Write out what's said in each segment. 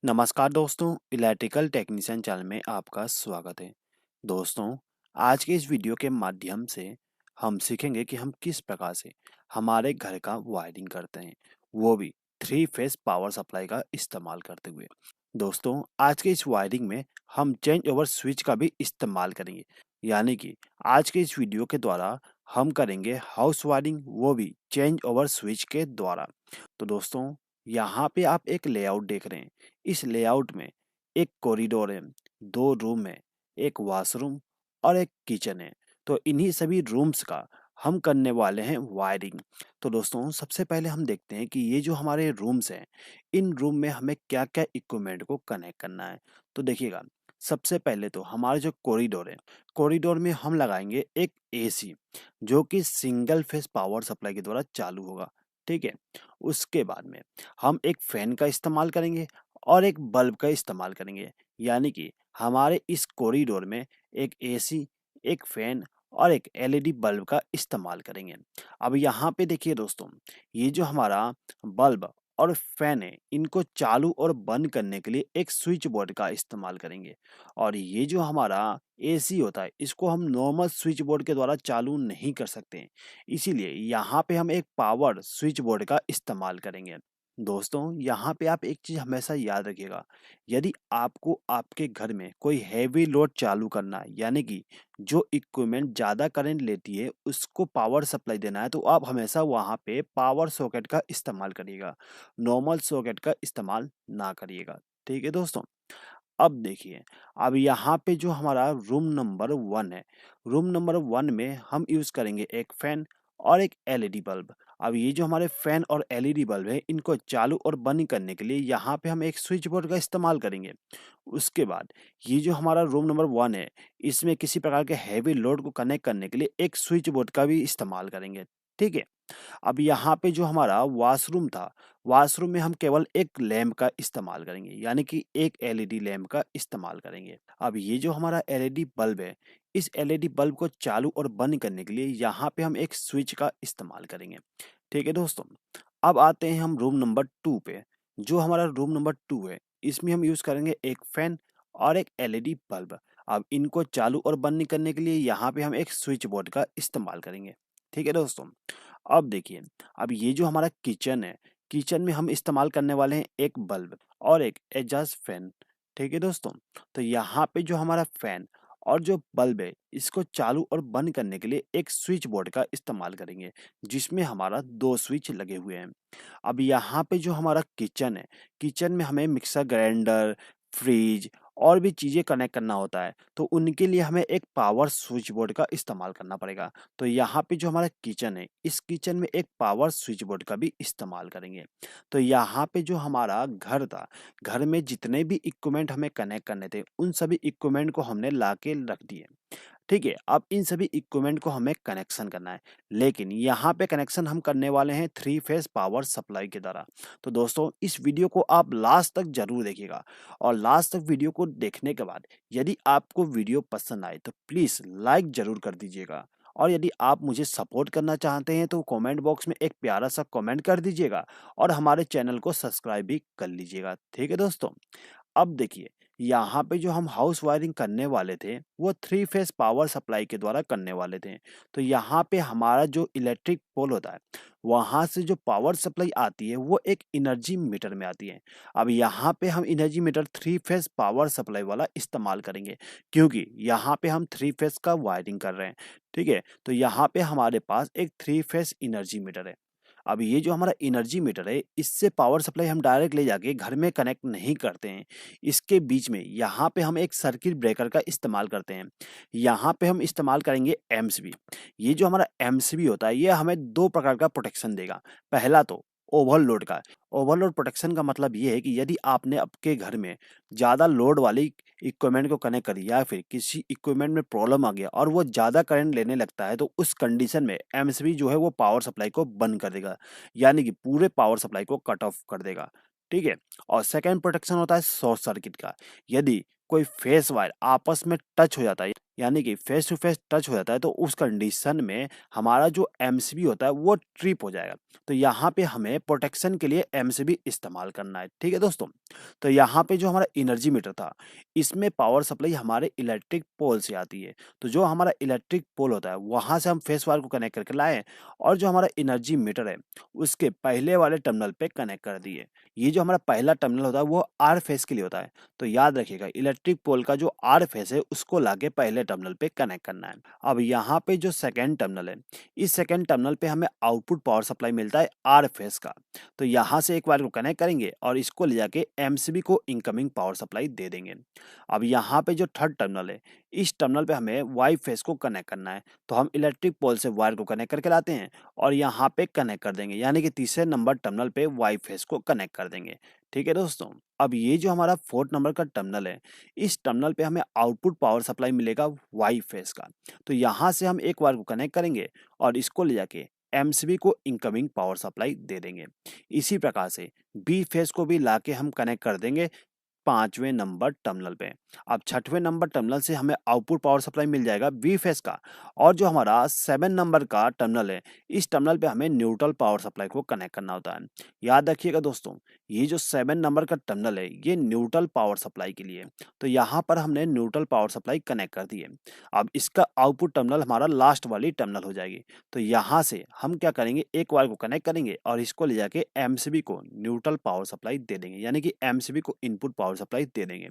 नमस्कार दोस्तों, electrical technician channel में आपका स्वागत है। दोस्तों, आज के इस वीडियो के माध्यम से हम सीखेंगे कि हम किस प्रकार से हमारे घर का वायरिंग करते हैं, वो भी 3 फेज पावर सप्लाई का इस्तेमाल करते हुए। दोस्तों, आज के इस वायरिंग में हम चेंज ओवर स्विच का भी इस्तेमाल करेंगे, यानी कि आज के इस वीडियो के द्वारा हम करेंगे हाउस वायरिंग, वो भी चेंज ओवर स्विच के द्वारा। तो दोस्तों, यहाँ पे आप एक लेआउट देख रहे हैं। इस लेआउट में एक कॉरिडोर है, 2 रूम है, एक वॉशरूम और एक किचन है। तो इन्हीं सभी रूम्स का हम करने वाले हैं वायरिंग। तो दोस्तों, सबसे पहले हम देखते हैं कि ये जो हमारे रूम्स हैं, इन रूम में हमें क्या-क्या इक्विपमेंट को कनेक्ट करना है। तो देखिएगा, सबसे पहले तो हमारा जो कॉरिडोर है, कॉरिडोर में हम लगाएँगे एक एसी, जो कि सिंगल फेज पावर सप्लाई के द्वारा चालू होगा, ठीक है? उसके बाद में हम एक फैन का इस्तेमाल करेंगे और एक बल्ब का इस्तेमाल करेंगे, यानी कि हमारे इस कॉरिडोर में एक एसी, एक फैन और एक एलईडी बल्ब का इस्तेमाल करेंगे। अब यहाँ पे देखिए दोस्तों, ये जो हमारा बल्ब और फैन है, इनको चालू और बंद करने के लिए एक स्विच बोर्ड का इस्तेमाल करेंगे। और ये जो हमारा एसी होता है, इसको हम नॉर्मल स्विच बोर्ड के द्वारा चालू नहीं कर सकते हैं, इसीलिए यहाँ पे हम एक पावर स्विच बोर्ड का इस्तेमाल करेंगे। दोस्तों, यहाँ पे आप एक चीज़ हमेशा याद रखिएगा, यदि आपको आपके घर में कोई हैवी लोड चालू करना है, यानी कि जो इक्विपमेंट ज़्यादा करंट लेती है, उसको पावर सप्लाई देना है, तो आप हमेशा वहाँ पे पावर सॉकेट का इस्तेमाल करिएगा, नॉर्मल सॉकेट का इस्तेमाल ना करिएगा। ठीक है दोस्तों? अब देखिए, अब यहाँ पे जो हमारा रूम नंबर 1 है, रूम नंबर 1 में हम यूज़ करेंगे एक फैन और एक एलईडी बल्ब। अब ये जो हमारे फैन और एलईडी बल्ब है, इनको चालू और बंद करने के लिए यहाँ पे हम एक स्विच बोर्ड का इस्तेमाल करेंगे। उसके बाद ये जो हमारा रूम नंबर 1 है, इसमें किसी प्रकार के हैवी लोड को कनेक्ट करने के लिए एक स्विच बोर्ड का भी इस्तेमाल करेंगे। ठीक है? अब यहाँ पे जो हमारा वॉशरूम था, वॉशरूम में हम केवल एक लैंप का इस्तेमाल करेंगे, यानी कि एक एलईडी लैंप का इस्तेमाल करेंगे। अब ये जो हमारा एलईडी बल्ब है, इस एलईडी बल्ब को चालू और बंद करने के लिए यहाँ पे हम एक स्विच का इस्तेमाल करेंगे। ठीक है दोस्तों? अब आते हैं हम रूम नंबर 2 पे। जो हमारा रूम नंबर 2 है, इसमें हम यूज़ करेंगे एक फैन और एक एलईडी बल्ब। अब इनको चालू और बंद करने के लिए यहाँ पे हम एक स्विच बोर्ड का इस्तेमाल करेंगे। ठीक है दोस्तों? अब देखिए, अब ये जो हमारा किचन है, किचन में हम इस्तेमाल करने वाले हैं एक बल्ब और एक एग्जॉस्ट फैन। ठीक है दोस्तों? तो यहाँ पे जो हमारा फैन और जो बल्ब है, इसको चालू और बंद करने के लिए एक स्विच बोर्ड का इस्तेमाल करेंगे, जिसमें हमारा 2 स्विच लगे हुए हैं। अब यहाँ पे जो हमारा किचन है, किचन में हमें मिक्सर ग्राइंडर, फ्रिज और भी चीज़ें कनेक्ट करना होता है, तो उनके लिए हमें एक पावर स्विच बोर्ड का इस्तेमाल करना पड़ेगा। तो यहाँ पे जो हमारा किचन है, इस किचन में एक पावर स्विच बोर्ड का भी इस्तेमाल करेंगे। तो यहाँ पे जो हमारा घर था, घर में जितने भी इक्विपमेंट हमें कनेक्ट करने थे, उन सभी इक्विपमेंट को हमने लाके रख दिए। ठीक है? अब इन सभी इक्विपमेंट को हमें कनेक्शन करना है, लेकिन यहाँ पे कनेक्शन हम करने वाले हैं 3 फेज पावर सप्लाई के द्वारा। तो दोस्तों, इस वीडियो को आप लास्ट तक ज़रूर देखिएगा और लास्ट तक वीडियो को देखने के बाद यदि आपको वीडियो पसंद आए तो प्लीज़ लाइक ज़रूर कर दीजिएगा और यदि आप मुझे सपोर्ट करना चाहते हैं तो कमेंट बॉक्स में एक प्यारा सा कमेंट कर दीजिएगा और हमारे चैनल को सब्सक्राइब भी कर लीजिएगा। ठीक है दोस्तों? अब देखिए, यहाँ पे जो हम हाउस वायरिंग करने वाले थे, वो 3 फेज पावर सप्लाई के द्वारा करने वाले थे। तो यहाँ पे हमारा जो इलेक्ट्रिक पोल होता है, वहाँ से जो पावर सप्लाई आती है, वो एक एनर्जी मीटर में आती है। अब यहाँ पे हम energy meter 3 phase power supply वाला इस्तेमाल करेंगे, क्योंकि यहाँ पे हम 3 फेज का वायरिंग कर रहे हैं। ठीक है? तो यहाँ पे हमारे पास एक 3 फेज एनर्जी मीटर है। अब ये जो हमारा एनर्जी मीटर है, इससे पावर सप्लाई हम डायरेक्ट ले जाके घर में कनेक्ट नहीं करते हैं। इसके बीच में यहाँ पे हम एक सर्किट ब्रेकर का इस्तेमाल करते हैं। यहाँ पे हम इस्तेमाल करेंगे एमसीबी। ये जो हमारा एमसीबी होता है, ये हमें 2 प्रकार का प्रोटेक्शन देगा। पहला तो ओवरलोड का। ओवरलोड प्रोटेक्शन का मतलब ये है कि यदि आपने आपके घर में ज़्यादा लोड वाली इक्विपमेंट को कनेक्ट करी या फिर किसी इक्विपमेंट में प्रॉब्लम आ गया और वो ज़्यादा करंट लेने लगता है, तो उस कंडीशन में एमसीबी जो है वो पावर सप्लाई को बंद कर देगा, यानी कि पूरे पावर सप्लाई को कट ऑफ कर देगा। ठीक है? और सेकंड प्रोटेक्शन होता है शॉर्ट सर्किट का। यदि कोई फेस वायर आपस में टच हो जाता है, यानी कि फेस टू फेस टच हो जाता है, तो उस कंडीशन में हमारा जो एमसीबी होता है वो ट्रिप हो जाएगा। तो यहाँ पे हमें प्रोटेक्शन के लिए एमसीबी इस्तेमाल करना है, ठीक है दोस्तों। तो यहाँ पे जो हमारा एनर्जी मीटर था, इसमें पावर सप्लाई हमारे इलेक्ट्रिक पोल से आती है। तो जो हमारा इलेक्ट्रिक पोल होता है वहाँ से हम फेस वायर को कनेक्ट करके लाए और जो हमारा एनर्जी मीटर है उसके पहले वाले टर्मिनल पे कनेक्ट कर दिए। ये जो हमारा पहला टर्मिनल होता है वो आर फेस के लिए होता है। तो याद रखिएगा, इलेक्ट्रिक पोल का जो आर फेस है उसको लाके पहले टर्मिनल पे कनेक्ट करना है। अब यहाँ पे जो सेकेंड टर्मिनल है, इस सेकेंड टर्मिनल पे हमें आउटपुट पावर सप्लाई मिलता है आर फेस का। तो यहाँ से एक वायर को कनेक्ट करेंगे और इसको ले जाके एमसीबी को इनकमिंग पावर सप्लाई दे देंगे। अब यहाँ पे जो थर्ड टर्मिनल है, इस टर्मिनल पे हमें वाई फेस को कनेक्ट करना है। तो हम इलेक्ट्रिक पोल से वायर को कनेक्ट करके लाते हैं और यहाँ पे कनेक्ट कर देंगे, यानी कि तीसरे नंबर टर्मिनल पे वाई फेस को कनेक्ट कर देंगे, ठीक है दोस्तों। अब ये जो हमारा फोर्थ नंबर का टर्मिनल है, इस टर्मिनल पे हमें आउटपुट पावर सप्लाई मिलेगा वाई फेस का। तो यहाँ से हम एक वायर को कनेक्ट करेंगे और इसको ले जाके एमसीबी को इनकमिंग पावर सप्लाई दे देंगे। इसी प्रकार से बी फेस को भी लाके हम कनेक्ट कर देंगे पांचवें नंबर टर्मिनल पे। अब छठवें नंबर टर्मिनल से हमें आउटपुट पावर सप्लाई मिल जाएगा बी फेस का। और जो हमारा 7 नंबर का टर्मिनल है, इस टर्मिनल पे हमें न्यूट्रल पावर सप्लाई को कनेक्ट करना होता है। याद रखिएगा दोस्तों, ये जो 7 नंबर का टर्मिनल है ये न्यूट्रल पावर सप्लाई के लिए है। तो यहाँ पर हमने न्यूट्रल पावर सप्लाई कनेक्ट कर दी है। अब इसका आउटपुट टर्मिनल हमारा लास्ट वाली टर्मिनल हो जाएगी। तो यहाँ से हम क्या करेंगे, एक वायर को कनेक्ट करेंगे और इसको ले जाके एमसीबी को न्यूट्रल पावर सप्लाई दे देंगे, यानी कि एमसीबी को इनपुट पावर सप्लाई दे देंगे।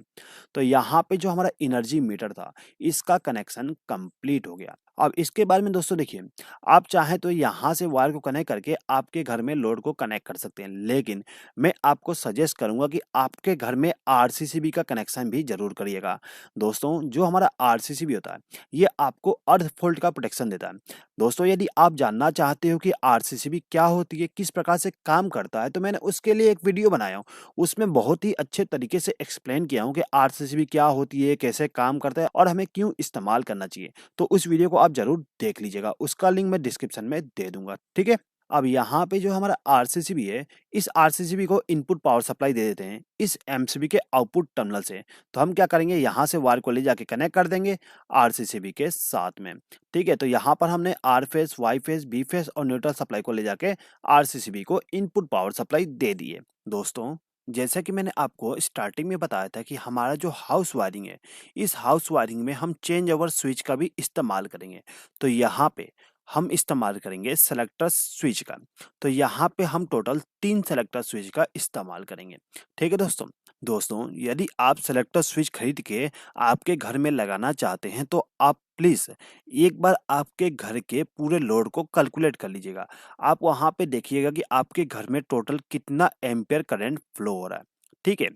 तो यहाँ पे जो हमारा एनर्जी मीटर था, इसका कनेक्शन कंप्लीट हो गया। अब इसके बारे में दोस्तों देखिए, आप चाहें तो यहाँ से वायर को कनेक्ट करके आपके घर में लोड को कनेक्ट कर सकते हैं, लेकिन मैं आपको सजेस्ट करूंगा कि आपके घर में आरसीसीबी का कनेक्शन भी जरूर करिएगा। दोस्तों, जो हमारा आरसीसीबी होता है ये आपको अर्थ फॉल्ट का प्रोटेक्शन देता है। दोस्तों, यदि आप जानना चाहते हो कि आरसीसीबी क्या होती है, किस प्रकार से काम करता है, तो मैंने उसके लिए एक वीडियो बनाया हूँ। उसमें बहुत ही अच्छे तरीके से एक्सप्लेन किया हूँ कि आरसीसीबी क्या होती है, कैसे काम करता है और हमें क्यों इस्तेमाल करना चाहिए। तो उस वीडियो को आप जरूर देख लीजिएगा, उसका लिंक मैं डिस्क्रिप्शन में दे दूंगा, ठीक है। अब यहाँ पे जो हमारा आरसीसीबी है, इस आरसीसीबी को इनपुट पावर सप्लाई दे देते हैं इस एमसीबी के आउटपुट टर्मिनल से। तो हम क्या करेंगे, यहाँ से वायर को ले जाके कनेक्ट कर देंगे आरसीसीबी के साथ में, ठीक है। तो यहाँ पर हमने R phase, Y phase, B phase और न्यूट्रल सप्लाई को ले जाके आरसीसीबी को इनपुट पावर सप्लाई दे दी है। दोस्तों, जैसा कि मैंने आपको स्टार्टिंग में बताया था कि हमारा जो हाउस वायरिंग है, इस हाउस वायरिंग में हम चेंज ओवर स्विच का भी इस्तेमाल करेंगे। तो यहाँ पे हम इस्तेमाल करेंगे सेलेक्टर स्विच का। तो यहाँ पे हम टोटल 3 सेलेक्टर स्विच का इस्तेमाल करेंगे, ठीक है दोस्तों। दोस्तों, यदि आप सेलेक्टर स्विच खरीद के आपके घर में लगाना चाहते हैं तो आप प्लीज एक बार आपके घर के पूरे लोड को कैलकुलेट कर लीजिएगा। आप वहां पे देखिएगा कि आपके घर में टोटल कितना एम्पियर करंट फ्लो हो रहा है, ठीक है।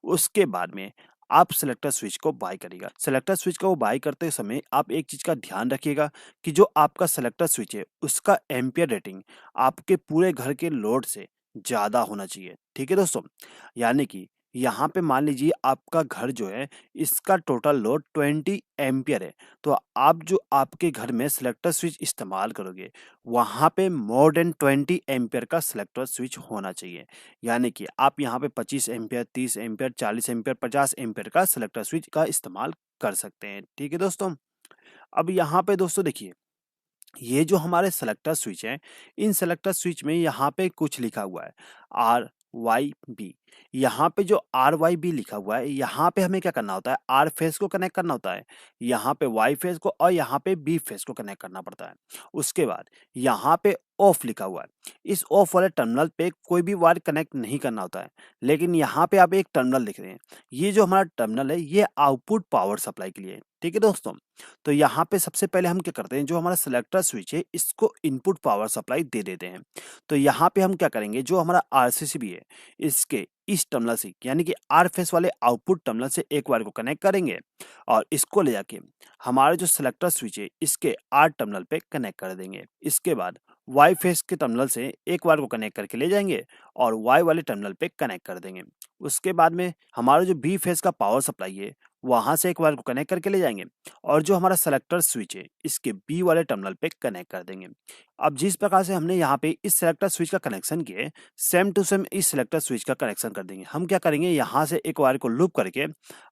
उसके बाद में आप सेलेक्टर स्विच को बाय करिएगा। सेलेक्टर स्विच को बाय करते समय आप एक चीज का ध्यान रखिएगा कि जो आपका सेलेक्टर स्विच है उसका एम्पियर रेटिंग आपके पूरे घर के लोड से ज्यादा होना चाहिए, ठीक है दोस्तों। यानी कि यहाँ पे मान लीजिए आपका घर जो है इसका टोटल लोड 20 एम्पियर है। तो आप जो आपके घर में सेलेक्टर स्विच इस्तेमाल करोगे वहां पे मोर देन 20 एम्पियर का सेलेक्टर स्विच होना चाहिए। यानी कि आप यहाँ पे 25 एम्पियर, 30 एम्पियर, 40 एम्पियर, 50 एम्पियर का सेलेक्टर स्विच का इस्तेमाल कर सकते हैं, ठीक है दोस्तों। अब यहाँ पे दोस्तों देखिए, ये जो हमारे सेलेक्टर स्विच है, इन सेलेक्टर स्विच में यहाँ पे कुछ लिखा हुआ है आर वाई बी। यहाँ पे जो आर वाई बी लिखा हुआ है, यहाँ पे हमें क्या करना होता है, आर फेस को कनेक्ट करना होता है, यहाँ पे वाई फेस को और यहाँ पे बी फेस को कनेक्ट करना पड़ता है। उसके बाद यहाँ पे ऑफ लिखा हुआ है, इस ऑफ वाले टर्मिनल पे कोई भी वायर कनेक्ट नहीं करना होता है। लेकिन यहाँ पे आप एक टर्मिनल लिख रहे हैं, ये जो हमारा टर्मिनल है ये आउटपुट पावर सप्लाई के लिए है, ठीक है दोस्तों। तो यहाँ पे सबसे पहले हम क्या करते हैं, जो हमारा सेलेक्टर स्विच है इसको इनपुट पावर सप्लाई दे देते हैं। तो यहाँ पे हम क्या करेंगे, जो हमारा आरसीसीबी है इसके इस टर्मिनल से यानी कि आर फेस वाले आउटपुट टर्मिनल से एक वायर को कनेक्ट करेंगे और इसको ले जाके हमारा जो सेलेक्टर स्विच है इसके आर टर्मिनल पे कनेक्ट कर देंगे। इसके बाद वाई फेस के टर्मिनल से एक वायर को कनेक्ट करके ले जाएंगे और वाई वाले टर्मिनल पे कनेक्ट कर देंगे। उसके बाद में हमारा जो बी फेज का पावर सप्लाई है वहां से एक वायर को कनेक्ट करके ले जाएंगे और जो हमारा सेलेक्टर स्विच है इसके बी वाले टर्मिनल पे कनेक्ट कर देंगे। अब जिस प्रकार से हमने यहाँ पे इस सेलेक्टर स्विच का कनेक्शन किया है सेम टू सेम इस सेलेक्टर स्विच का कनेक्शन कर देंगे। हम क्या करेंगे, यहाँ से एक वायर को लूप करके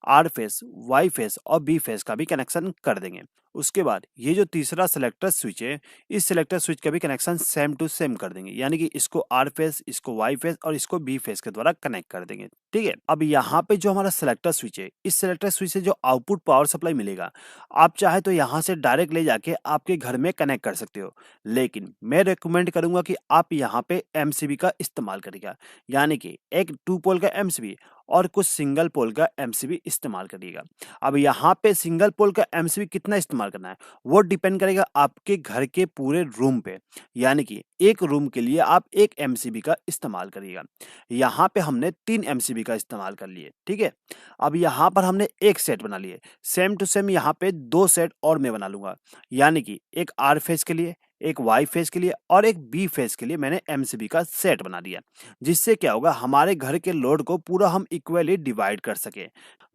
आर फेस, वाई फेस और बी फेस का भी कनेक्शन कर देंगे। उसके बाद ये जो तीसरा सेलेक्टर स्विच है इस सेलेक्टर स्विच का भी कनेक्शन सेम टू सेम कर देंगे, यानी कि इसको आर फेस, इसको वाई फेस और इसको बी फेस के द्वारा कनेक्ट कर देंगे। ठीक है, अब यहाँ पे जो हमारा सेलेक्टर स्विच है इस सेलेक्टर स्विच से जो आउटपुट पावर सप्लाई मिलेगा आप चाहे तो यहाँ से डायरेक्ट ले जाके आपके घर में कनेक्ट कर सकते हो, लेकिन मैं रेकमेंड करूंगा कि आप यहाँ पे एमसीबी का इस्तेमाल करिएगा, यानी कि एक 2 पोल का एमसीबी और कुछ सिंगल पोल का एमसीबी इस्तेमाल करिएगा। अब यहाँ पे सिंगल पोल का एमसीबी कितना इस्तेमाल करना है वो डिपेंड करेगा आपके घर के पूरे रूम पे, यानी कि एक रूम के लिए आप एक एमसीबी का इस्तेमाल करिएगा। यहाँ पे हमने 3 एमसीबी का इस्तेमाल कर लिए। ठीक है, अब यहाँ पर हमने एक सेट बना लिए, सेम टू सेम यहाँ पे 2 सेट और मैं बना लूंगा, यानी कि एक आर फेज के लिए, एक वाई फेज के लिए और एक बी फेज के लिए मैंने एमसीबी का सेट बना दिया, जिससे क्या होगा हमारे घर के लोड को पूरा हम इक्वली डिवाइड कर सके।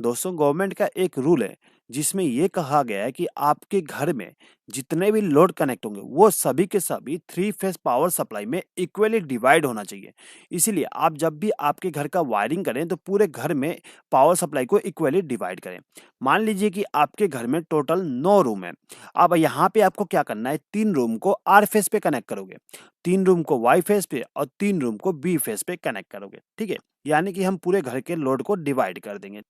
दोस्तों, गवर्नमेंट का एक रूल है जिसमें ये कहा गया है कि आपके घर में जितने भी लोड कनेक्ट होंगे वो सभी के सभी 3 फेज पावर सप्लाई में इक्वली डिवाइड होना चाहिए। इसीलिए आप जब भी आपके घर का वायरिंग करें तो पूरे घर में पावर सप्लाई को इक्वली डिवाइड करें। मान लीजिए कि आपके घर में टोटल 9 रूम है। अब यहाँ पे आपको क्या करना है, 3 रूम को आर फेज पे कनेक्ट करोगे, 3 रूम को वाई फेज पे और 3 रूम को बी फेज पे कनेक्ट करोगे। ठीक है, यानी कि हम पूरे घर के लोड को डिवाइड कर देंगे।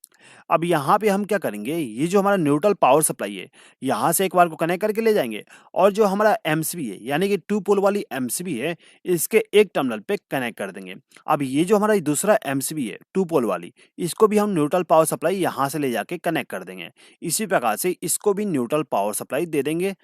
अब यहाँ पे हम क्या करेंगे, ये जो हमारा न्यूट्रल पावर सप्लाई है यहाँ से एक वायर को कनेक्ट करके ले जाएंगे और जो हमारा एमसीबी है यानी कि 2 पोल वाली एमसीबी है इसके एक टर्मिनल पे कनेक्ट कर देंगे। अब ये जो हमारा दूसरा एमसीबी है 2 पोल वाली इसको भी हम न्यूट्रल पावर सप्लाई यहाँ से ले जाके कनेक्ट कर देंगे। इसी प्रकार से इसको भी न्यूट्रल पावर सप्लाई दे देंगे।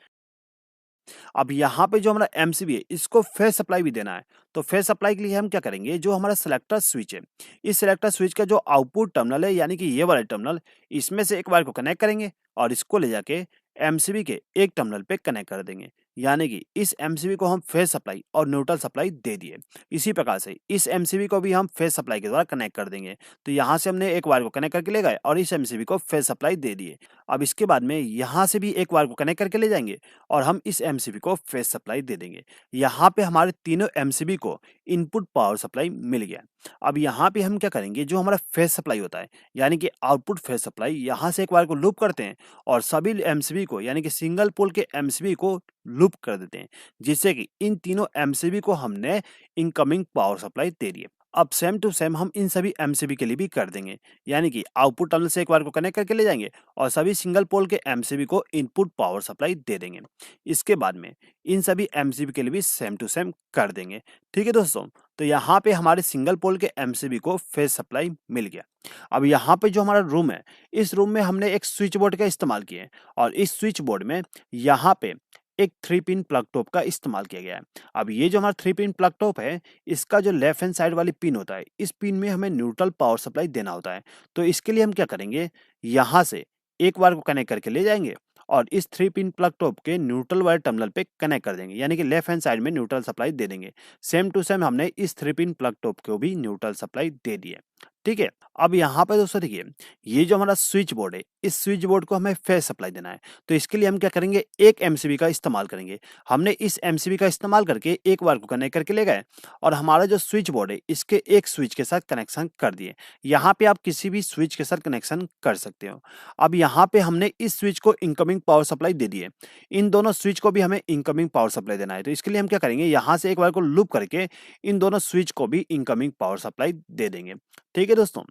अब यहाँ पे जो हमारा एमसीबी है इसको फेज सप्लाई भी देना है, तो फेज सप्लाई के लिए हम क्या करेंगे, जो हमारा सेलेक्टर स्विच है इस सेलेक्टर स्विच का जो आउटपुट टर्मिनल है यानी कि ये वाला टर्मिनल, इसमें से एक वायर को कनेक्ट करेंगे और इसको ले जाके एमसीबी के एक टर्मिनल पे कनेक्ट कर देंगे, यानी कि इस एमसीबी को हम फेज सप्लाई और न्यूट्रल सप्लाई दे दिए। इसी प्रकार से इस एमसीबी को भी हम फेज सप्लाई के द्वारा कनेक्ट कर देंगे। तो यहाँ से हमने एक वायर को कनेक्ट करके ले गए और इस एमसीबी को फेज सप्लाई दे दिए। अब इसके बाद में यहाँ से भी एक वायर को कनेक्ट करके ले जाएंगे और हम इस एमसीबी को फेज सप्लाई दे देंगे। यहाँ पे हमारे तीनों एमसीबी को इनपुट पावर सप्लाई मिल गया। अब यहाँ पे हम क्या करेंगे, जो हमारा फेज सप्लाई होता है यानी कि आउटपुट फेज सप्लाई, यहाँ से एक वायर को लूप करते हैं और सभी एमसीबी को यानी कि सिंगल पोल के एमसीबी को लूप कर देते हैं, जिससे कि इन तीनों एमसीबी को हमने इनकमिंग पावर सप्लाई दे दी है। अब सेम टू सेम हम इन सभी एमसीबी के लिए भी कर देंगे, यानी कि आउटपुट टर्मिनल से एक वायर को कनेक्ट करके ले जाएंगे और सभी सिंगल पोल के एमसीबी को इनपुट पावर सप्लाई दे देंगे। इसके बाद में इन सभी एमसीबी के लिए भी सेम टू सेम कर देंगे। ठीक है दोस्तों, तो यहाँ पे हमारे सिंगल पोल के एमसीबी को फेज सप्लाई मिल गया। अब यहाँ पे जो हमारा रूम है इस रूम में हमने एक स्विच बोर्ड का इस्तेमाल किया है और इस स्विच बोर्ड में यहाँ पे एक 3 पिन प्लग टॉप का इस्तेमाल किया गया है। अब ये जो हमारा 3 पिन प्लग टॉप है इसका जो लेफ्ट हैंड साइड वाली पिन होता है इस पिन में हमें न्यूट्रल पावर सप्लाई देना होता है। तो इसके लिए हम क्या करेंगे, यहाँ से एक वायर को कनेक्ट करके ले जाएंगे और इस 3 पिन प्लग टॉप के न्यूट्रल वायर टर्मिनल पे कनेक्ट कर देंगे, यानी कि लेफ्ट हैंड साइड में न्यूट्रल सप्लाई दे देंगे। सेम टू सेम हमने इस 3 पिन प्लग टॉप को भी न्यूट्रल सप्लाई दे दी है। ठीक है, अब यहाँ पे दोस्तों देखिए ये जो हमारा स्विच बोर्ड है इस स्विच बोर्ड को हमें फेज सप्लाई देना है। तो इसके लिए हम क्या करेंगे, एक एमसीबी का इस्तेमाल करेंगे। हमने इस एमसीबी का इस्तेमाल करके एक वायर को कनेक्ट करके ले गए और हमारा जो स्विच बोर्ड है इसके एक स्विच के साथ कनेक्शन कर दिए। यहाँ पे आप किसी भी स्विच के साथ कनेक्शन कर सकते हो। अब यहाँ पे हमने इस स्विच को इनकमिंग पावर सप्लाई दे दी है, इन दोनों स्विच को भी हमें इनकमिंग पावर सप्लाई देना है। तो इसके लिए हम क्या करेंगे, यहाँ से एक वायर को लूप करके इन दोनों स्विच को भी इनकमिंग पावर सप्लाई दे देंगे। ठीक है दोस्तों,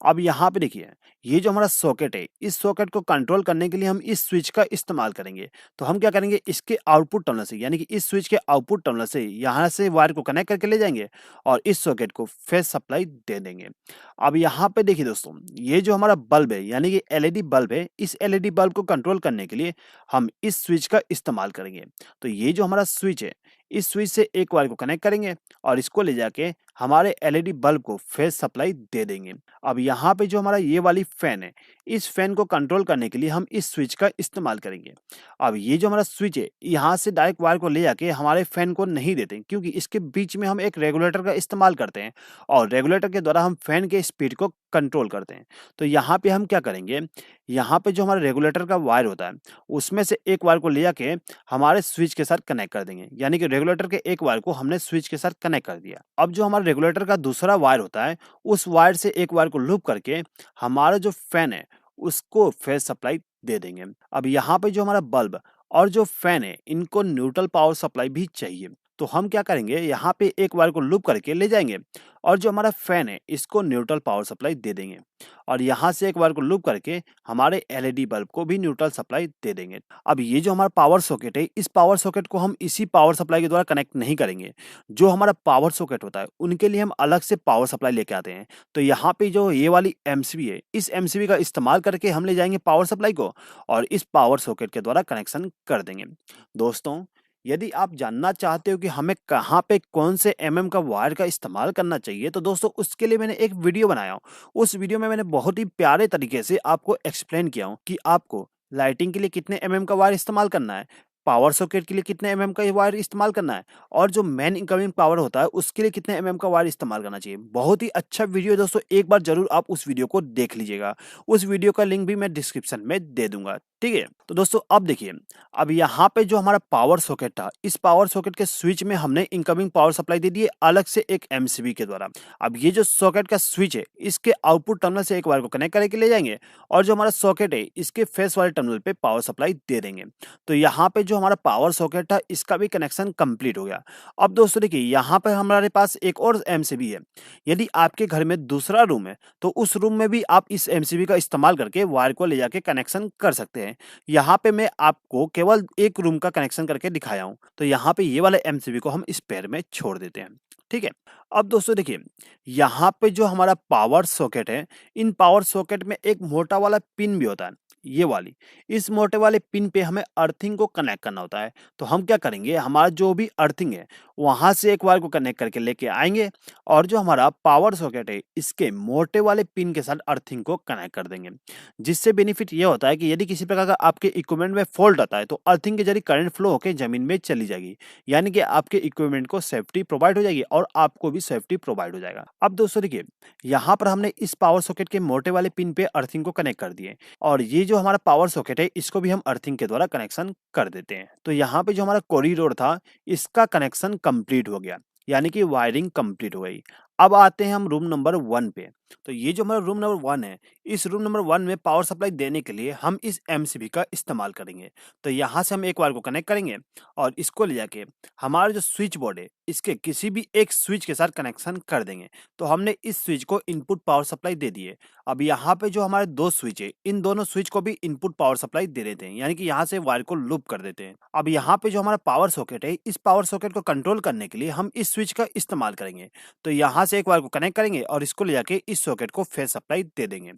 अब यहाँ पे देखिए ये जो हमारा सॉकेट है इस सॉकेट को कंट्रोल करने के लिए हम इस स्विच का इस्तेमाल करेंगे। तो हम क्या करेंगे, इसके आउटपुट टर्मिनल से यानी कि इस स्विच के आउटपुट टर्मिनल से यहाँ से वायर को कनेक्ट करके ले जाएंगे और इस सॉकेट को फेज सप्लाई दे देंगे। अब यहाँ पे देखिए दोस्तों ये जो हमारा बल्ब है यानी कि एलईडी बल्ब है, इस एलईडी बल्ब को कंट्रोल करने के लिए हम इस स्विच का इस्तेमाल करेंगे। तो ये जो हमारा स्विच है इस स्विच से एक वायर को कनेक्ट करेंगे और इसको ले जाके हमारे एलईडी बल्ब को फेज सप्लाई दे देंगे। अब यहाँ पे जो हमारा ये वाली फैन है, इस फैन को कंट्रोल करने के लिए हम इस स्विच का इस्तेमाल करेंगे। अब ये जो हमारा स्विच है, यहाँ से डायरेक्ट वायर को ले जाके हमारे फैन को नहीं देते, क्योंकि इसके बीच में हम एक रेगुलेटर का इस्तेमाल करते हैं और रेगुलेटर के द्वारा हम फैन के स्पीड को कंट्रोल करते हैं। तो यहाँ पे हम क्या करेंगे, यहाँ पे जो हमारा रेगुलेटर का वायर होता है, उसमें से एक वायर को ले जाके हमारे स्विच के साथ कनेक्ट कर देंगे। यानी कि रेगुलेटर के एक वायर को हमने स्विच के साथ कनेक्ट कर दिया। अब जो हमारा रेगुलेटर का दूसरा वायर होता है, उस वायर से एक वायर को लूप करके हमारा जो फैन है, उसको फेज सप्लाई दे देंगे। अब यहाँ पे जो हमारा बल्ब और जो फैन है, इनको न्यूट्रल पावर सप्लाई भी चाहिए। तो हम क्या करेंगे, यहाँ पे एक वायर को लूप करके ले जाएंगे और जो हमारा फैन है, इसको न्यूट्रल पावर सप्लाई दे देंगे और यहाँ से एक वायर को लूप करके हमारे एलईडी बल्ब को भी न्यूट्रल सप्लाई दे देंगे। अब ये जो हमारा पावर सॉकेट है, इस पावर सॉकेट को हम इसी पावर सप्लाई के द्वारा कनेक्ट नहीं करेंगे। जो हमारा पावर सॉकेट होता है, उनके लिए हम अलग से पावर सप्लाई लेके आते हैं। तो यहाँ पे जो ये वाली एमसीबी है, इस एमसीबी का इस्तेमाल करके हम ले जाएंगे पावर सप्लाई को और इस पावर सॉकेट के द्वारा कनेक्शन कर देंगे। दोस्तों, यदि आप जानना चाहते हो कि हमें कहाँ पे कौन से का वायर का इस्तेमाल करना चाहिए, तो दोस्तों उसके लिए मैंने एक वीडियो बनाया हूँ। उस वीडियो में मैंने बहुत ही प्यारे तरीके से आपको एक्सप्लेन किया हूँ कि आपको लाइटिंग के लिए कितने का वायर इस्तेमाल करना है, पावर सॉकेट के लिए कितने का ये वायर इस्तेमाल करना है और जो मेन इनकमिंग पावर होता है, उसके लिए कितने का वायर इस्तेमाल करना चाहिए। बहुत ही अच्छा वीडियो है दोस्तों, एक बार जरूर आप उस वीडियो को देख लीजिएगा। उस वीडियो का लिंक भी मैं डिस्क्रिप्शन में दे दूंगा, ठीक है। तो दोस्तों अब देखिए, अब यहाँ पे जो हमारा पावर सॉकेट था, इस पावर सॉकेट के स्विच में हमने इनकमिंग पावर सप्लाई दे दी है अलग से एक एमसीबी के द्वारा। अब ये जो सॉकेट का स्विच है, इसके आउटपुट टर्मिनल से एक वायर को कनेक्ट करके ले जाएंगे और जो हमारा सॉकेट है, इसके फेस वाले टर्मिनल पे पावर सप्लाई दे देंगे। तो यहाँ पे जो हमारा पावर सॉकेट था, इसका भी कनेक्शन कंप्लीट हो गया। अब दोस्तों देखिए, यहाँ पे हमारे पास एक और एमसीबी है। यदि आपके घर में दूसरा रूम है, तो उस रूम में भी आप इस एमसीबी का इस्तेमाल करके वायर को ले जाके कनेक्शन कर सकते हैं। यहाँ पे मैं आपको केवल एक रूम का कनेक्शन करके दिखाया हूँ। तो यहाँ पे ये वाले एमसीबी को हम इस पेयर में छोड़ देते हैं, ठीक है। अब दोस्तों देखिए, यहाँ पे जो हमारा पावर सॉकेट है, इन पावर सॉकेट में एक मोटा वाला पिन भी होता है, ये वाली। इस मोटे वाले पिन पे हमें अर्थिंग को कनेक्ट करना होता है। तो हम क्या करेंगे, हमारा जो भी अर्थिंग है, वहां से एक वायर को कनेक्ट करके लेके आएंगे और जो हमारा पावर सॉकेट है, इसके मोटे वाले पिन के साथ अर्थिंग को कनेक्ट कर देंगे। जिससे बेनिफिट ये होता है कि यदि किसी प्रकार का आपके इक्विपमेंट में फॉल्ट आता है, तो अर्थिंग के जरिए करंट फ्लो होकर जमीन में चली जाएगी। यानी कि आपके इक्विपमेंट को सेफ्टी प्रोवाइड हो जाएगी और आपको भी सेफ्टी प्रोवाइड हो जाएगा। अब दोस्तों देखिए, यहाँ पर हमने इस पावर सॉकेट के मोटे वाले पिन पे अर्थिंग को कनेक्ट कर दिए और ये जो हमारा पावर सॉकेट है, इसको भी हम अर्थिंग के द्वारा कनेक्शन कर देते हैं। तो यहाँ पे जो हमारा कॉरिडोर था, इसका कनेक्शन कंप्लीट हो गया, यानी कि वायरिंग कंप्लीट हो गई। अब आते हैं हम रूम नंबर 1 पे। तो ये जो हमारा रूम नंबर 1 है, इस रूम नंबर 1 में पावर सप्लाई देने के लिए हम इस एमसीबी का इस्तेमाल करेंगे। तो यहाँ से हम एक वायर को कनेक्ट करेंगे और इसको ले जाके हमारा जो स्विच बोर्ड है, इसके किसी भी एक स्विच के साथ कनेक्शन कर देंगे। तो हमने इस स्विच को इनपुट पावर सप्लाई दे दी है। अब यहाँ पे जो हमारे दो स्विच है, इन दोनों स्विच को भी इनपुट पावर सप्लाई दे देते हैं, यानी कि यहाँ से वायर को लूप कर देते हैं। अब यहाँ पे जो हमारा पावर सॉकेट है, इस पावर सॉकेट को कंट्रोल करने के लिए हम इस स्विच का इस्तेमाल करेंगे। तो यहाँ से एक वायर को कनेक्ट करेंगे और इसको ले जाके इस सॉकेट को फेज सप्लाई दे देंगे।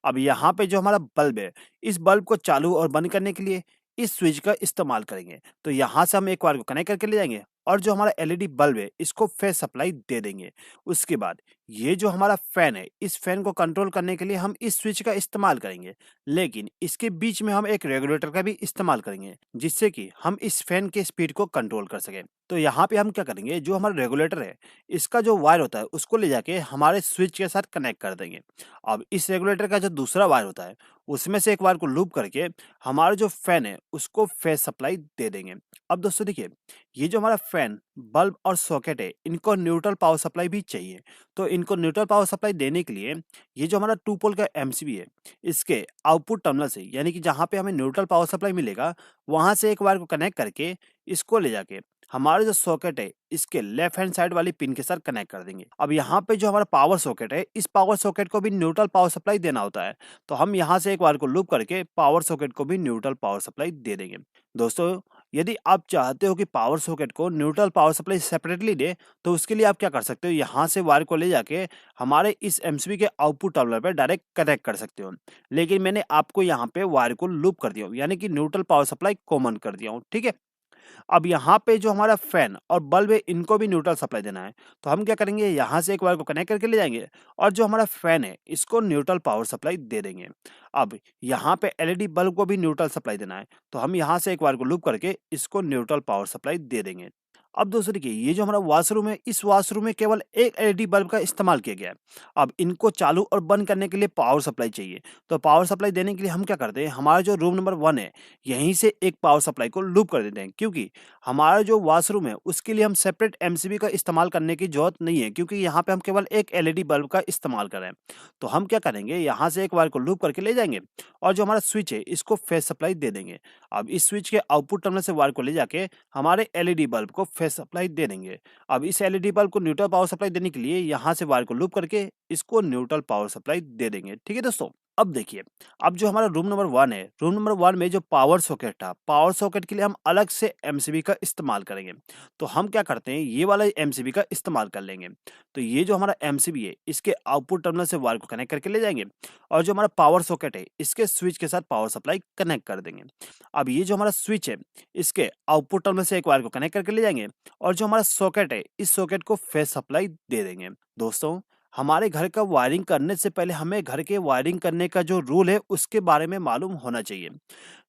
अब यहाँ पे जो हमारा बल्ब है, इस बल्ब को चालू और बंद करने के लिए इस स्विच का इस्तेमाल करेंगे। तो यहाँ से हम एक वायर को कनेक्ट करके ले जाएंगे और जो हमारा एलईडी बल्ब है, इसको फेज सप्लाई दे देंगे। उसके बाद ये जो हमारा फैन है, इस फैन को कंट्रोल करने के लिए हम इस स्विच का इस्तेमाल करेंगे, लेकिन इसके बीच में हम एक रेगुलेटर का भी इस्तेमाल करेंगे, जिससे कि हम इस फैन के स्पीड को कंट्रोल कर सकें। तो यहाँ पे हम क्या करेंगे, जो हमारा रेगुलेटर है, इसका जो वायर होता है, उसको ले जाके हमारे स्विच के साथ कनेक्ट कर देंगे। अब इस रेगुलेटर का जो दूसरा वायर होता है, उसमें से एक वायर को लूप करके हमारा जो फैन है, उसको फेज सप्लाई दे देंगे। अब दोस्तों देखिए, ये जो हमारा फैन, बल्ब और सॉकेट है, इनको न्यूट्रल पावर सप्लाई भी चाहिए। तो इनको न्यूट्रल पावर सप्लाई देने के लिए ये जो हमारा 2 पोल का एमसीबी है, इसके आउटपुट टर्मिनल से, यानी कि जहाँ पे हमें न्यूट्रल पावर सप्लाई मिलेगा, वहां से एक वायर को कनेक्ट करके इसको ले जाके हमारा जो सॉकेट है, इसके लेफ्ट हैंड साइड वाली पिन के साथ कनेक्ट कर देंगे। अब यहाँ पे जो हमारा पावर सॉकेट है, इस पावर सॉकेट को भी न्यूट्रल पावर सप्लाई देना होता है। तो हम यहाँ से एक वायर को लूप करके पावर सॉकेट को भी न्यूट्रल पावर सप्लाई दे देंगे। दोस्तों, यदि आप चाहते हो कि पावर सॉकेट को न्यूट्रल पावर सप्लाई सेपरेटली दे, तो उसके लिए आप क्या कर सकते हो, यहाँ से वायर को ले जाके हमारे इस एमसीबी के आउटपुट टर्मिनल पे डायरेक्ट कनेक्ट कर सकते हो। लेकिन मैंने आपको यहाँ पे वायर को लूप कर दिया हूँ, यानी कि न्यूट्रल पावर सप्लाई कॉमन कर दिया हूँ, ठीक है। अब यहाँ पे जो हमारा फैन और बल्ब है इनको भी न्यूट्रल सप्लाई देना है। तो हम क्या करेंगे, यहाँ से एक वायर को कनेक्ट करके ले जाएँगे और जो हमारा फैन है इसको न्यूट्रल पावर सप्लाई दे देंगे। अब यहाँ पे एलईडी बल्ब को भी न्यूट्रल सप्लाई देना है। तो हम यहाँ से एक वायर को लूप करके इसको न्यूट्रल पावर सप्लाई दे देंगे। अब दोस्तों देखिए, ये जो हमारा वॉशरूम है, इस वॉशरूम में केवल एक एलईडी बल्ब का इस्तेमाल किया गया है। अब इनको चालू और बंद करने के लिए पावर सप्लाई चाहिए। तो पावर सप्लाई देने के लिए हम क्या करते हैं, हमारा जो रूम नंबर 1 है, यहीं से एक पावर सप्लाई को लूप कर देते हैं, क्योंकि हमारा जो वॉशरूम है उसके लिए हम सेपरेट एमसीबी का इस्तेमाल करने की ज़रूरत नहीं है, क्योंकि यहाँ पे हम केवल एक एलईडी बल्ब का इस्तेमाल कर रहे हैं। तो हम क्या करेंगे, यहाँ से एक वायर को लूप करके ले जाएँगे और जो हमारा स्विच है इसको फेज सप्लाई दे देंगे। अब इस स्विच के आउटपुट टर्मिनल से वायर को ले जाके हमारे एलईडी बल्ब को फेज सप्लाई दे देंगे। अब इस एलईडी बल्ब को न्यूट्रल पावर सप्लाई देने के लिए यहाँ से वायर को लूप करके इसको न्यूट्रल पावर सप्लाई दे देंगे। ठीक है दोस्तों? अब देखिए, अब जो हमारा रूम नंबर 1 है, रूम नंबर 1 में जो पावर सॉकेट था, पावर सॉकेट के लिए हम अलग से एमसीबी का इस्तेमाल करेंगे। तो हम क्या करते हैं, ये वाला एमसीबी का इस्तेमाल कर लेंगे। तो ये जो हमारा एमसीबी है, इसके आउटपुट टर्मिनल से वायर को कनेक्ट करके ले जाएंगे और जो हमारा पावर सॉकेट है, इसके स्विच के साथ पावर सप्लाई कनेक्ट कर देंगे। अब ये जो हमारा स्विच है, इसके आउटपुट टर्मिनल से एक वायर को कनेक्ट करके ले जाएंगे और जो हमारा सॉकेट है, इस सॉकेट को फेज सप्लाई दे देंगे। दोस्तों, हमारे घर का वायरिंग करने से पहले हमें घर के वायरिंग करने का जो रूल है उसके बारे में मालूम होना चाहिए।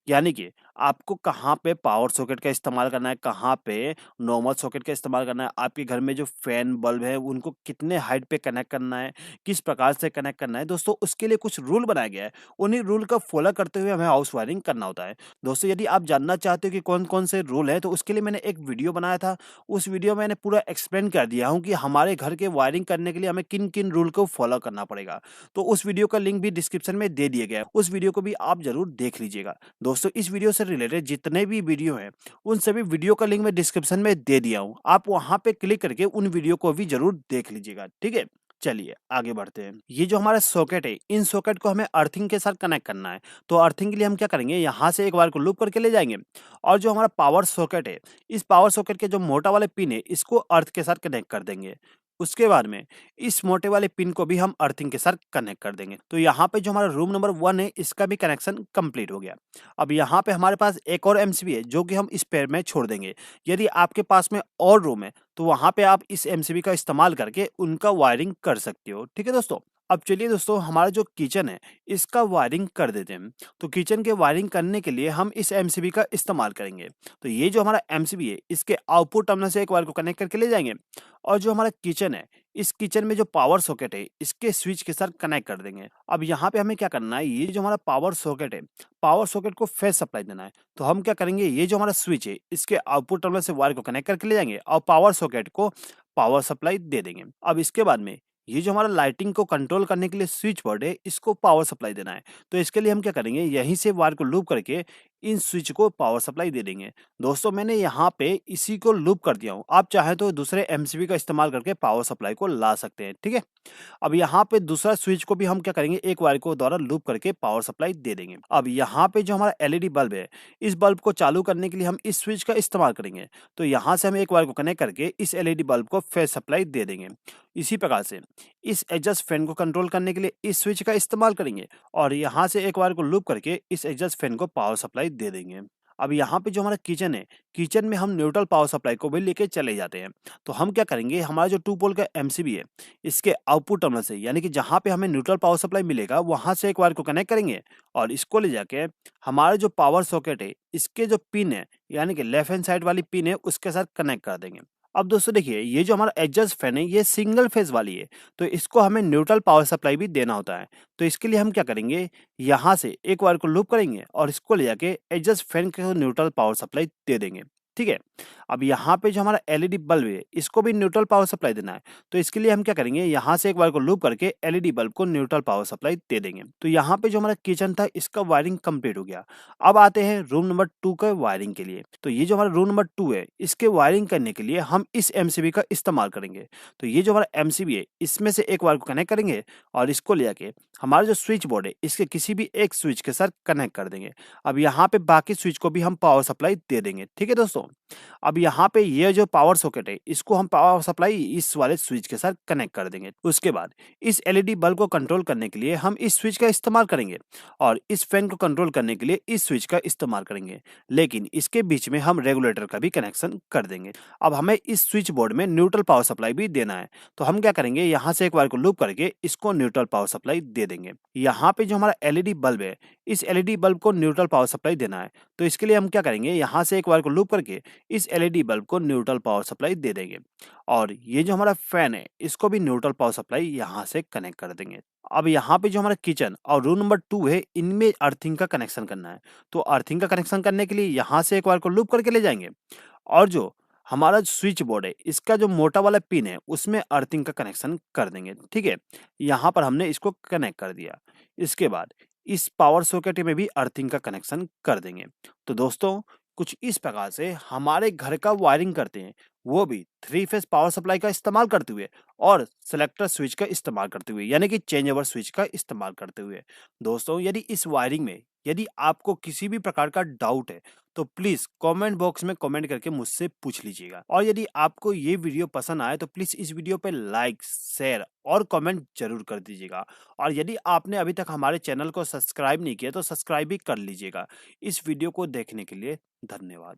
यानी कि आपको कहाँ पे पावर सॉकेट का इस्तेमाल करना है, कहाँ पे नॉर्मल सॉकेट का इस्तेमाल करना है, आपके घर में जो फैन बल्ब है उनको कितने हाइट पे कनेक्ट करना है, किस प्रकार से कनेक्ट करना है। दोस्तों, उसके लिए कुछ रूल बनाया गया है, उन्हीं रूल का फॉलो करते हुए हमें हाउस वायरिंग करना होता है। दोस्तों, यदि आप जानना चाहते हो कि कौन कौन से रूल हैं, तो उसके लिए मैंने एक वीडियो बनाया था। उस वीडियो में मैंने पूरा एक्सप्लेन कर दिया हूँ कि हमारे घर के वायरिंग करने के लिए हमें किन किन रूल को फॉलो करना पड़ेगा। तो उस वीडियो का लिंक भी डिस्क्रिप्शन में दे दिया गया है, उस वीडियो को भी आप जरूर देख लीजिएगा। दोस्तों, इस वीडियो से रिलेटेड जितने भी वीडियो हैं, उन सभी वीडियो का लिंक मैं डिस्क्रिप्शन में दे दिया हूँ। आप वहां पे क्लिक करके उन वीडियो को भी जरूर देख लीजिएगा। ठीक है, चलिए आगे बढ़ते हैं। ये जो हमारा सॉकेट है, इन सॉकेट को हमें अर्थिंग के साथ कनेक्ट करना है। तो अर्थिंग के लिए हम क्या करेंगे, यहाँ से एक वायर को लूप करके ले जाएंगे और जो हमारा पावर सॉकेट है, इस पावर सॉकेट के जो मोटा वाले पिन है, इसको अर्थ के साथ कनेक्ट कर देंगे। उसके बाद में इस मोटे वाले पिन को भी हम अर्थिंग के साथ कनेक्ट कर देंगे। तो यहाँ पे जो हमारा रूम नंबर 1 है, इसका भी कनेक्शन कंप्लीट हो गया। अब यहाँ पे हमारे पास एक और एमसीबी है जो कि हम इस पेड़ में छोड़ देंगे। यदि आपके पास में और रूम है तो वहाँ पे आप इस एमसीबी का इस्तेमाल करके उनका वायरिंग कर सकते हो। ठीक है दोस्तों? अब चलिए दोस्तों, हमारा जो किचन है इसका वायरिंग कर देते हैं। तो किचन के वायरिंग करने के लिए हम इस एमसीबी का इस्तेमाल करेंगे। तो ये जो हमारा एमसीबी है, इसके आउटपुट टर्मिनल से एक वायर को कनेक्ट करके ले जाएंगे और जो हमारा किचन है, इस किचन में जो पावर सॉकेट है, इसके स्विच के साथ कनेक्ट कर देंगे। अब यहाँ पे हमें क्या करना है, ये जो हमारा पावर सॉकेट है, पावर सॉकेट को फेज सप्लाई देना है। तो हम क्या करेंगे, ये जो हमारा स्विच है, इसके आउटपुट टर्मिनल से वायर को कनेक्ट करके ले जाएंगे और पावर सॉकेट को पावर सप्लाई दे देंगे। अब इसके बाद में ये जो हमारा लाइटिंग को कंट्रोल करने के लिए स्विच बोर्ड है, इसको पावर सप्लाई देना है। तो इसके लिए हम क्या करेंगे, यहीं से वायर को लूप करके इन स्विच को पावर सप्लाई दे देंगे। दोस्तों, मैंने यहाँ पे इसी को लूप कर दिया हूँ। आप चाहे तो दूसरे एमसीबी का इस्तेमाल करके पावर सप्लाई को ला सकते हैं। ठीक है? अब यहाँ पे दूसरा स्विच को भी हम क्या करेंगे, एक वायर को द्वारा लूप करके पावर सप्लाई दे देंगे। अब यहाँ पे जो हमारा एलईडी बल्ब है, इस बल्ब को चालू करने के लिए हम इस स्विच का इस्तेमाल करेंगे। तो यहाँ से हम एक वायर को कनेक्ट करके इस एलईडी बल्ब को फेज सप्लाई दे देंगे। इसी प्रकार से इस एडजस्ट फैन को कंट्रोल करने के लिए इस स्विच का इस्तेमाल करेंगे और यहाँ से एक वायर को लूप करके इस एडजस्ट फैन को पावर सप्लाई दे देंगे। अब यहाँ पे जो हमारा किचन है, किचन में हम न्यूट्रल पावर सप्लाई को भी लेके चले जाते हैं। तो हम क्या करेंगे, हमारा जो 2 पोल का एमसीबी है, इसके आउटपुट टर्मिनल से, यानी कि जहाँ पे हमें न्यूट्रल पावर सप्लाई मिलेगा, वहाँ से एक वायर को कनेक्ट करेंगे और इसको ले जाके हमारा जो पावर सॉकेट है, इसके जो पिन है, यानी कि लेफ्ट हैंड साइड वाली पिन है, उसके साथ कनेक्ट कर देंगे। अब दोस्तों देखिए, ये जो हमारा एडजस्ट फैन है, ये सिंगल फेज वाली है, तो इसको हमें न्यूट्रल पावर सप्लाई भी देना होता है। तो इसके लिए हम क्या करेंगे, यहाँ से एक वायर को लूप करेंगे और इसको ले जाके एडजस्ट फैन को न्यूट्रल पावर सप्लाई दे देंगे। ठीक है? अब यहाँ पे जो हमारा एलईडी बल्ब है, इसको भी न्यूट्रल पावर सप्लाई देना है। तो इसके लिए हम क्या करेंगे, यहाँ से एक वायर को लूप करके एलईडी बल्ब को न्यूट्रल पावर सप्लाई दे देंगे। तो यहाँ पे जो हमारा किचन था, इसका वायरिंग कंप्लीट हो गया। अब आते हैं रूम नंबर 2 के वायरिंग के लिए। तो ये जो हमारा रूम नंबर 2 है, इसके वायरिंग करने के लिए हम इस एमसीबी का इस्तेमाल करेंगे। तो ये जो हमारा एमसीबी है, इसमें से एक वायर को कनेक्ट करेंगे और इसको ले जाके हमारा जो स्विच बोर्ड है, इसके किसी भी एक स्विच के साथ कनेक्ट कर देंगे। अब यहाँ पे बाकी स्विच को भी हम पावर सप्लाई दे देंगे। ठीक है दोस्तों? अब यहाँ पे ये जो पावर सॉकेट है, इसको हम पावर सप्लाई इस वाले स्विच के साथ कनेक्ट कर देंगे। उसके बाद इस एलईडी बल्ब को कंट्रोल करने के लिए हम इस स्विच का इस्तेमाल करेंगे और इस फैन को कंट्रोल करने के लिए इस स्विच का इस्तेमाल करेंगे, लेकिन इसके बीच में हम रेगुलेटर का भी कनेक्शन कर देंगे। अब हमें इस स्विच बोर्ड में न्यूट्रल पावर सप्लाई भी देना है, तो हम क्या करेंगे, यहाँ से एक वायर को लूप करके इसको न्यूट्रल पावर सप्लाई दे देंगे। यहाँ पे जो हमारा एलईडी बल्ब है, इस एलईडी बल्ब को न्यूट्रल पावर सप्लाई देना है, तो इसके लिए हम क्या करेंगे, यहाँ से एक वायर को लूप करके इस एलईडी बल्ब को न्यूट्रल पावर सप्लाई दे देंगे और ये जो हमारा फैन है, इसको भी न्यूट्रल पावर सप्लाई यहाँ से कनेक्ट कर देंगे। अब यहाँ पे जो हमारा किचन और रूम नंबर 2 है, इनमें अर्थिंग का कनेक्शन करना है, तो अर्थिंग का कनेक्शन करने के लिए यहाँ से एक वायर को लूप करके ले जाएंगे और जो हमारा स्विच बोर्ड है, इसका जो मोटा वाला पिन है, उसमें अर्थिंग का कनेक्शन कर देंगे। ठीक है, यहाँ पर हमने इसको कनेक्ट कर दिया। इसके बाद इस पावर सॉकेट में भी अर्थिंग का कनेक्शन कर देंगे। तो दोस्तों, कुछ इस प्रकार से हमारे घर का वायरिंग करते हैं, वो भी 3 फेज पावर सप्लाई का इस्तेमाल करते हुए और सेलेक्टर स्विच का इस्तेमाल करते हुए, यानी कि चेंज ओवर स्विच का इस्तेमाल करते हुए। दोस्तों, यदि इस वायरिंग में यदि आपको किसी भी प्रकार का डाउट है, तो प्लीज कमेंट बॉक्स में कमेंट करके मुझसे पूछ लीजिएगा। और यदि आपको ये वीडियो पसंद आए, तो प्लीज इस वीडियो पे लाइक, शेयर और कमेंट जरूर कर दीजिएगा। और यदि आपने अभी तक हमारे चैनल को सब्सक्राइब नहीं किया, तो सब्सक्राइब भी कर लीजिएगा। इस वीडियो को देखने के लिए धन्यवाद।